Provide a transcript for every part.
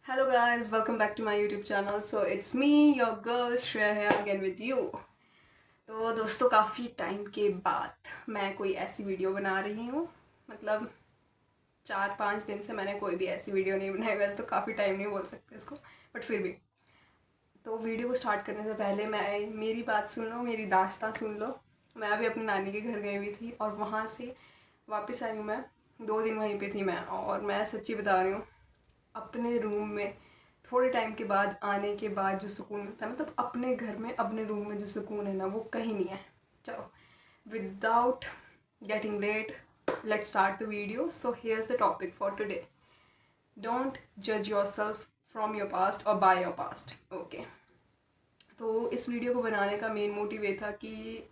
Hello guys, welcome back to my YouTube channel. So it's me, your girl Shreya here again with you. तो दोस्तों काफ़ी time के बाद मैं कोई ऐसी वीडियो बना रही हूँ। मतलब 4-5 दिन से मैंने कोई भी ऐसी वीडियो नहीं बनाई। वैसे तो काफ़ी टाइम नहीं बोल सकते इसको, बट फिर भी। तो वीडियो को स्टार्ट करने से पहले मेरी बात सुन लो, मेरी दास्तां सुन लो। मैं अभी अपनी नानी के घर गई हुई थी और वहाँ से वापस आई हूँ। मैं 2 दिन वहीं पे थी मैं, और मैं सच्ची बता रही हूँ, अपने रूम में थोड़े टाइम के बाद आने के बाद जो सुकून मिलता है, मतलब अपने घर में अपने रूम में जो सुकून है ना, वो कहीं नहीं है। चलो, without getting late, let's start the video. So here's the topic for today. Don't जज yourself from your past और बाय योर पास्ट. ओके, तो इस वीडियो को बनाने का मेन मोटिव ये था कि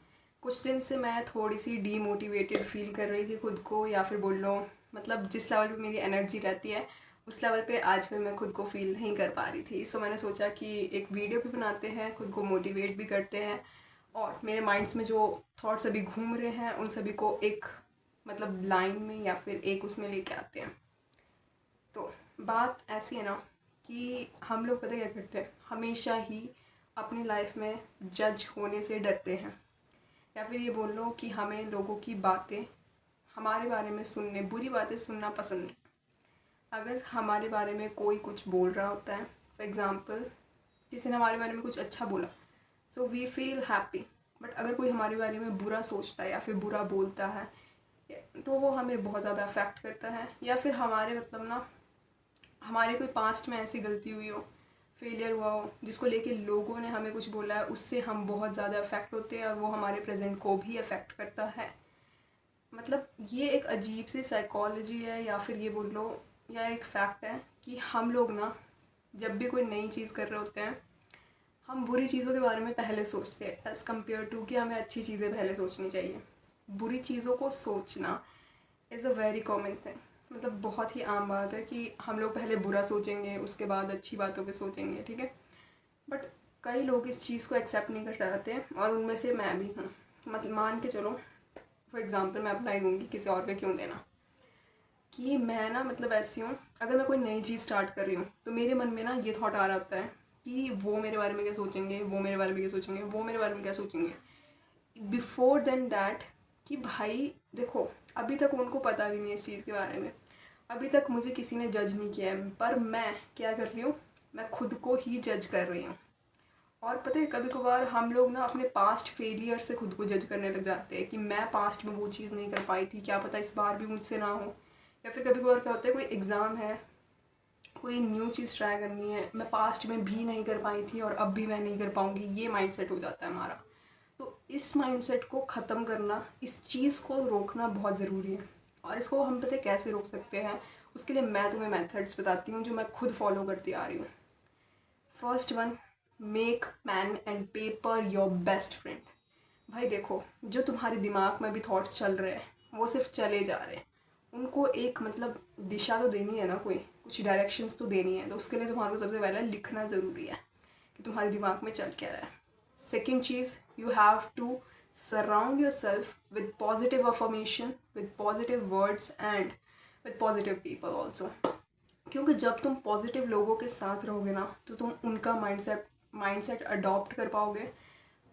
कुछ दिन से मैं थोड़ी सी डीमोटिवेटेड फील कर रही थी खुद को, या फिर बोल लो मतलब जिस लेवल पे मेरी एनर्जी रहती है उस लेवल पे आजकल मैं खुद को फील नहीं कर पा रही थी. सो मैंने सोचा कि एक वीडियो भी बनाते हैं, खुद को मोटिवेट भी करते हैं, और मेरे माइंड्स में जो थॉट्स अभी घूम रहे हैं उन सभी को एक मतलब लाइन में या फिर एक उसमें लेके आते हैं. तो बात ऐसी है ना कि हम लोग पता क्या करते हैं, हमेशा ही अपनी लाइफ में जज होने से डरते हैं, या फिर ये बोल लो कि हमें लोगों की बातें हमारे बारे में सुनने, बुरी बातें सुनना पसंद है. अगर हमारे बारे में कोई कुछ बोल रहा होता है, फॉर एग्ज़ाम्पल किसी ने हमारे बारे में कुछ अच्छा बोला, so we feel happy. But अगर कोई हमारे बारे में बुरा सोचता है या फिर बुरा बोलता है, तो वो हमें बहुत ज़्यादा अफेक्ट करता है. या फिर हमारे मतलब ना, हमारे कोई पास्ट में ऐसी गलती हुई हो, फेलियर हुआ हो, जिसको लेके लोगों ने हमें कुछ बोला है, उससे हम बहुत ज़्यादा अफेक्ट होते हैं और वो हमारे प्रेजेंट को भी अफेक्ट करता है. मतलब ये एक अजीब सी साइकोलॉजी है, या फिर ये बोल लो, या एक फैक्ट है कि हम लोग ना जब भी कोई नई चीज़ कर रहे होते हैं, हम बुरी चीज़ों के बारे में पहले सोचते हैं एज़ कम्पेयर टू कि हमें अच्छी चीज़ें पहले सोचनी चाहिए. बुरी चीज़ों को सोचना is a very common thing. मतलब बहुत ही आम बात है कि हम लोग पहले बुरा सोचेंगे, उसके बाद अच्छी बातों पे सोचेंगे, ठीक है. बट कई लोग इस चीज़ को एक्सेप्ट नहीं कर पाते, और उनमें से मैं भी हूँ. मतलब मान के चलो, फॉर एग्ज़ाम्पल मैं अप्लाई दूँगी, किसी और पे क्यों देना, कि मैं ना मतलब ऐसी हूँ, अगर मैं कोई नई चीज़ स्टार्ट कर रही हूँ तो मेरे मन में ना ये थॉट आ रहा होता है कि वो मेरे बारे में क्या सोचेंगे, वो मेरे बारे में क्या सोचेंगे, वो मेरे बारे में क्या सोचेंगे, बिफोर देन दैट. कि भाई देखो, अभी तक उनको पता भी नहीं है इस चीज़ के बारे में, अभी तक मुझे किसी ने जज नहीं किया है, पर मैं क्या कर रही हूँ, मैं खुद को ही जज कर रही हूँ. और पता है, कभी कभार हम लोग ना अपने पास्ट फेलियर से खुद को जज करने लग जाते हैं कि मैं पास्ट में वो चीज़ नहीं कर पाई थी, क्या पता इस बार भी मुझसे ना हो. या फिर कभी कभार क्या होता है, कोई एग्ज़ाम है, कोई न्यू चीज़ ट्राई करनी है, मैं पास्ट में भी नहीं कर पाई थी और अब भी मैं नहीं कर पाऊँगी, ये माइंडसेट हो जाता है हमारा. तो इस माइंडसेट को ख़त्म करना, इस चीज़ को रोकना बहुत ज़रूरी है. और इसको हम पता है कैसे रोक सकते हैं, उसके लिए मैं तुम्हें मेथड्स बताती हूँ जो मैं खुद फॉलो करती आ रही हूँ. First one, make pen and paper your best friend. भाई देखो, जो तुम्हारे दिमाग में भी थॉट्स चल रहे हैं वो सिर्फ चले जा रहे हैं, उनको एक मतलब दिशा तो देनी है ना, कोई कुछ डायरेक्शंस तो देनी है. तो उसके लिए तुम्हारे को सबसे पहले लिखना ज़रूरी है कि तुम्हारे दिमाग में चल क्या रहा है. सेकेंड चीज़, you have to surround yourself with positive affirmation, with positive words and with positive people also. क्योंकि जब तुम पॉजिटिव लोगों के साथ रहोगे ना, तो तुम उनका माइंडसेट अडॉप्ट कर पाओगे,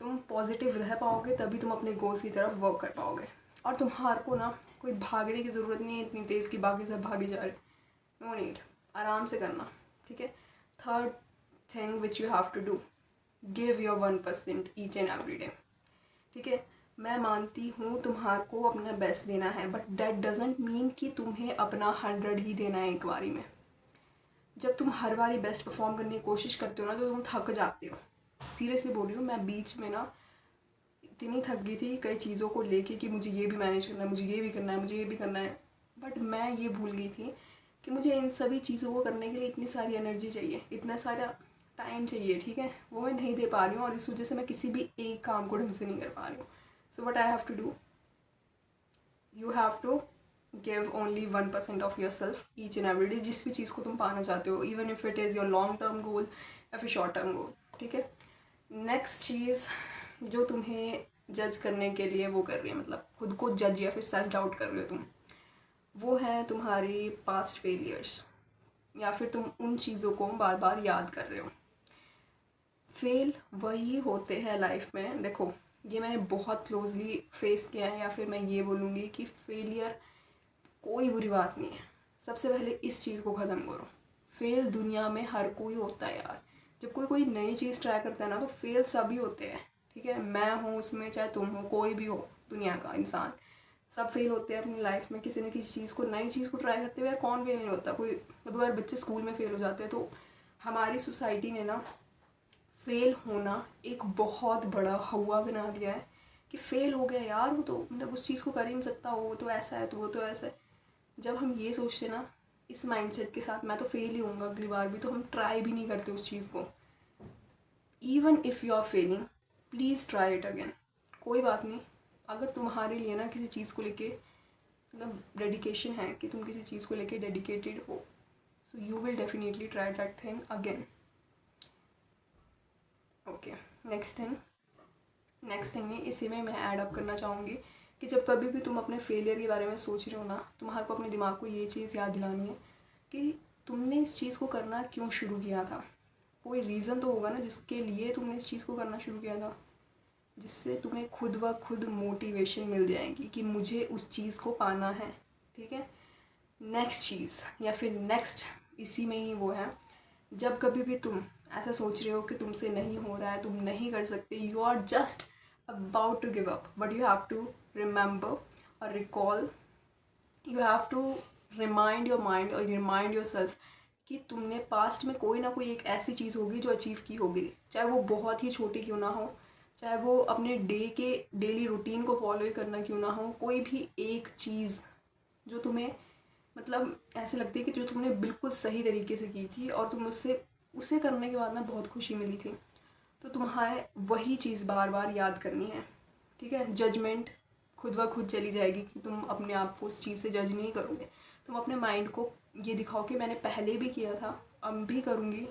तुम पॉजिटिव रह पाओगे, तभी तुम अपने गोल्स की तरफ वर्क कर पाओगे. और तुम्हारे को ना कोई भागने की ज़रूरत नहीं है इतनी तेज़ की बाकी सब भागे जा रहे. नो नीड, आराम से करना, ठीक है. Third thing which you have to do, give your 1% each and every day. ठीक है, मैं मानती हूँ तुम्हारे को अपना बेस्ट देना है, बट दैट डजेंट मीन कि तुम्हें अपना 100 ही देना है एक बारी में. जब तुम हर बारी बेस्ट परफॉर्म करने की कोशिश करते हो ना, तो तुम थक जाते हो. सीरियसली बोल रही हूँ, मैं बीच में ना इतनी थक गई थी कई चीज़ों को लेके कि मुझे ये भी मैनेज करना है, मुझे ये भी करना है, मुझे ये भी करना है. बट मैं ये भूल गई थी कि मुझे इन सभी चीज़ों को करने के लिए इतनी सारी एनर्जी चाहिए, इतना सारा टाइम चाहिए, ठीक है. वो मैं नहीं दे पा रही हूँ, और इस वजह से मैं किसी भी एक काम को ढंग से नहीं कर पा रही हूँ. So what I have to do, you have to give only 1% of yourself each and every day, जिस भी चीज़ को तुम पाना चाहते हो, even if it is your long term goal या फिर शॉर्ट टर्म गोल, ठीक है. नेक्स्ट चीज़ जो तुम्हें जज करने के लिए वो कर रही है, मतलब खुद को जज या फिर सेल्फ डाउट कर रहे हो तुम, वो है तुम्हारी पास्ट फेलियर्स. या फिर तुम उन चीज़ों को बार बार याद कर रहे हो। फेल वही होते हैं लाइफ में। देखो, ये मैंने बहुत क्लोजली फेस किया है, या फिर मैं ये बोलूँगी कि फेलियर कोई बुरी बात नहीं है। सबसे पहले इस चीज़ को ख़त्म करो। फेल दुनिया में हर कोई होता है यार। जब कोई कोई नई चीज़ ट्राई करता है ना, तो फेल सभी होते हैं, ठीक है। मैं हूँ उसमें, चाहे तुम हो, कोई भी हो दुनिया का इंसान, सब फेल होते हैं अपनी लाइफ में। किसी न किसी चीज़ को, नई चीज़ को ट्राई करते हुए यार कौन फेल नहीं होता। कोई अब अगर बच्चे स्कूल में फेल हो जाते हैं, तो हमारी सोसाइटी ने ना फेल होना एक बहुत बड़ा हवा बना दिया है कि फेल हो गया यार, वो तो मतलब उस चीज़ को कर ही नहीं सकता, वो तो ऐसा है, तो वो तो ऐसा है। जब हम ये सोचते ना इस माइंडसेट के साथ, मैं तो फेल ही होऊंगा अगली बार भी, तो हम ट्राई भी नहीं करते उस चीज़ को। Even if you are failing, please try it again. कोई बात नहीं, अगर तुम्हारे लिए ना किसी चीज़ को लेके मतलब डेडिकेशन है, कि तुम किसी चीज़ को लेके डेडिकेटेड हो, so you will definitely try that thing again. Okay, next thing नहीं, इसी में मैं ऐड अप करना चाहूँगी कि जब कभी भी तुम अपने फेलियर के बारे में सोच रहे हो ना, तुम्हारे को अपने दिमाग को ये चीज़ याद दिलानी है कि तुमने इस चीज़ को करना क्यों शुरू किया था। कोई रीज़न तो होगा ना जिसके लिए तुमने इस चीज़ को करना शुरू किया था, जिससे तुम्हें खुद ब खुद मोटिवेशन मिल जाएगी कि मुझे उस चीज़ को पाना है, ठीक है। नेक्स्ट चीज़ या फिर नेक्स्ट इसी में ही वो है, जब कभी भी तुम ऐसा सोच रहे हो कि तुमसे नहीं हो रहा है, तुम नहीं कर सकते, you are just about to give up, but you have to remember और recall, you have to remind your mind और रिमाइंड योर सेल्फ कि तुमने पास्ट में कोई ना कोई एक ऐसी चीज़ होगी जो अचीव की होगी, चाहे वो बहुत ही छोटी क्यों ना हो, चाहे वो अपने डेली रूटीन को फॉलो ही करना क्यों ना हो, कोई भी एक चीज़ जो तुम्हें मतलब ऐसे लगती है कि जो तुमने बिल्कुल सही तरीके से की थी और तुम उसे करने के बाद ना बहुत खुशी मिली थी, तो तुम्हारे वही चीज़ बार बार याद करनी है, ठीक है। जजमेंट खुद ब खुद चली जाएगी कि तुम अपने आप को उस चीज़ से जज नहीं करोगे। तुम अपने माइंड को ये दिखाओ कि मैंने पहले भी किया था, अब भी करूँगी,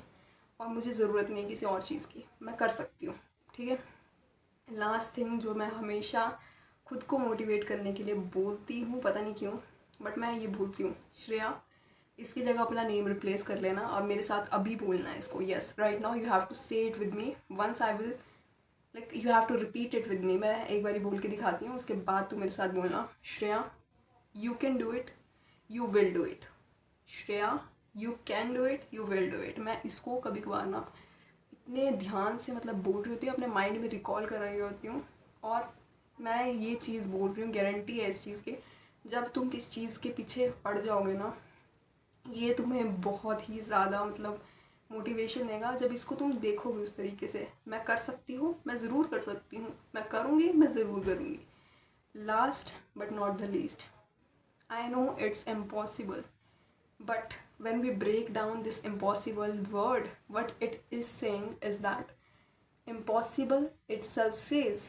और मुझे ज़रूरत नहीं है किसी और चीज़ की, मैं कर सकती हूँ, ठीक है। लास्ट थिंग जो मैं हमेशा खुद को मोटिवेट करने के लिए बोलती हूँ, पता नहीं क्यों, बट मैं ये बोलती हूँ, श्रेया इसकी जगह अपना नेम रिप्लेस कर लेना और मेरे साथ अभी बोलना है इसको। Yes, right now you have to say it with me, once I will like you have to repeat it with me. मैं एक बार बोल के दिखाती हूँ, उसके बाद तुम मेरे साथ बोलना, Shreya you can do it, you will do it. Shreya you can do it, you will do it. मैं इसको कभी कभार ना इतने ध्यान से मतलब बोल रही होती हूँ, अपने माइंड में रिकॉल कर रही होती हूँ, और मैं ये चीज़ बोल रही हूँ, गारंटी है इस चीज़ की, जब तुम किस चीज़ के पीछे पड़ जाओगे ना, ये तुम्हें बहुत ही ज़्यादा मतलब मोटिवेशन देगा। जब इसको तुम देखोगे उस तरीके से, मैं कर सकती हूँ, मैं ज़रूर कर सकती हूँ, मैं करूँगी, मैं ज़रूर करूँगी। Last but not the least, I know it's impossible, but when we break down this impossible word, what it is saying is that impossible itself says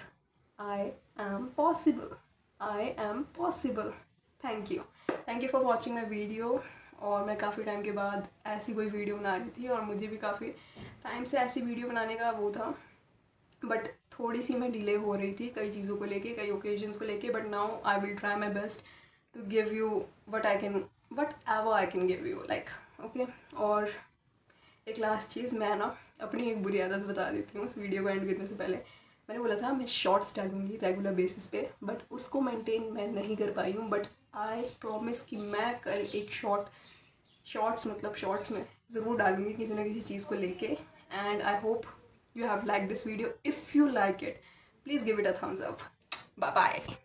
I am possible, I am possible. Thank you for watching my video। और मैं काफ़ी time के बाद ऐसी कोई video बना रही थी, और मुझे भी काफ़ी टाइम से ऐसी वीडियो बनाने का वो था, बट थोड़ी सी मैं डिले हो रही थी कई चीज़ों को लेके, कई ओकेजन्स को लेके, but now I will try my best to give you whatever I can give you, like okay. और एक लास्ट चीज़, मैं ना अपनी एक बुरी आदत बता देती हूँ इस वीडियो को एंड करने से पहले। मैंने बोला था मैं शॉर्ट्स डालूंगी रेगुलर बेसिस पे, बट उसको मेंटेन मैं नहीं कर पाई हूँ, बट आई प्रॉमिस कि मैं कल एक शॉर्ट्स में ज़रूर डालूंगी किसी ना किसी चीज़ को लेके। And I hope you have liked this video. If you like it, please give it a thumbs up. Bye bye.